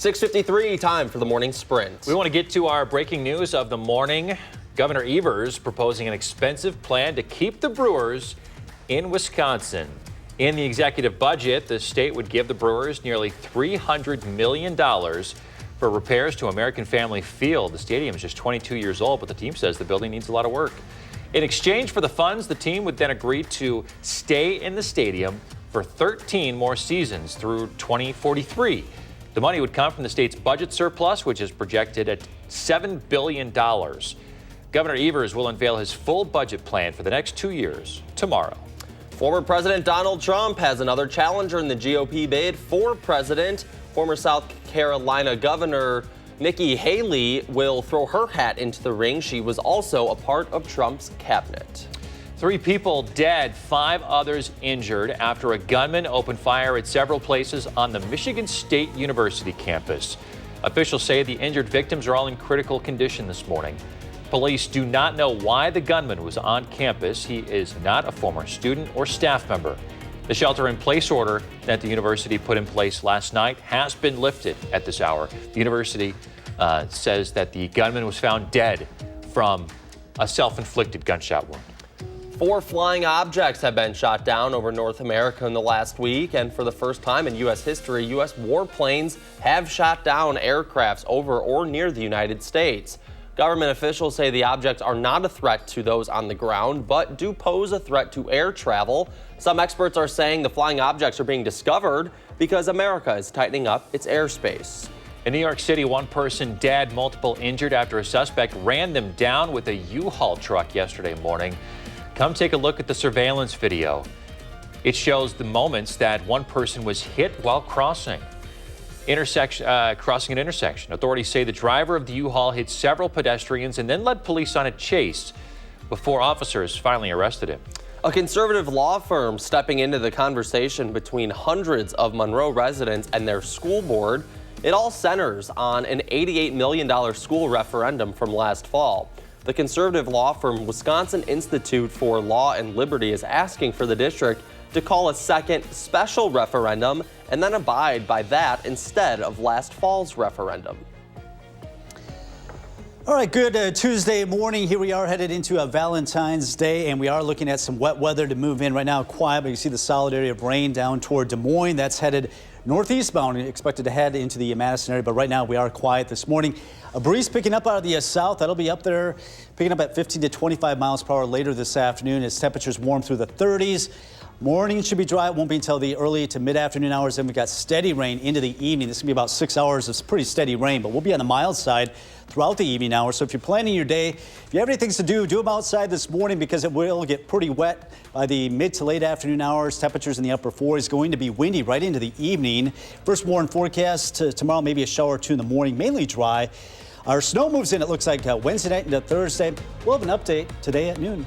6:53, time for the morning sprint. We want to get to our breaking news of the morning. Governor Evers proposing an expensive plan to keep the Brewers in Wisconsin. In the executive budget, the state would give the Brewers nearly $300 million for repairs to American Family Field. The stadium is just 22 years old, but the team says the building needs a lot of work. In exchange for the funds, the team would then agree to stay in the stadium for 13 more seasons through 2043. The money would come from the state's budget surplus, which is projected at $7 billion. Governor Evers will unveil his full budget plan for the next 2 years tomorrow. Former President Donald Trump has another challenger in the GOP bid for president. Former South Carolina Governor Nikki Haley will throw her hat into the ring. She was also a part of Trump's cabinet. 3 people dead, 5 others injured after a gunman opened fire at several places on the Michigan State University campus. Officials say the injured victims are all in critical condition this morning. Police do not know why the gunman was on campus. He is not a former student or staff member. The shelter-in-place order that the university put in place last night has been lifted at this hour. The university says that the gunman was found dead from a self-inflicted gunshot wound. 4 flying objects have been shot down over North America in the last week, and for the first time in U.S. history, U.S. warplanes have shot down aircrafts over or near the United States. Government officials say the objects are not a threat to those on the ground, but do pose a threat to air travel. Some experts are saying the flying objects are being discovered because America is tightening up its airspace. In New York City, 1 person dead, multiple injured after a suspect ran them down with a U-Haul truck yesterday morning. Come take a look at the surveillance video. It shows the moments that 1 person was hit while crossing an intersection. Authorities say the driver of the U-Haul hit several pedestrians and then led police on a chase before officers finally arrested him. A conservative law firm stepping into the conversation between hundreds of Monroe residents and their school board. It all centers on an $88 million school referendum from last fall. The conservative law firm Wisconsin Institute for Law and Liberty is asking for the district to call a second special referendum and then abide by that instead of last fall's referendum. All right, good Tuesday morning. Here we are headed into Valentine's Day, and we are looking at some wet weather to move in right now. Quiet, but you see the solid area of rain down toward Des Moines. That's headed northeastbound, expected to head into the Madison area, but right now we are quiet this morning. A breeze picking up out of the south. That'll be up there, picking up at 15 to 25 miles per hour later this afternoon as temperatures warm through the 30s. Morning should be dry. It won't be until the early to mid-afternoon hours. Then we got steady rain into the evening. This is going to be about 6 hours of pretty steady rain, but we'll be on the mild side throughout the evening hours. So if you're planning your day, if you have any things to do them outside this morning because it will get pretty wet by the mid to late afternoon hours. Temperatures in the upper 40s, going to be windy right into the evening. First warn forecast tomorrow, maybe a shower or 2 in the morning, mainly dry. Our snow moves in, it looks like Wednesday night into Thursday. We'll have an update today at noon.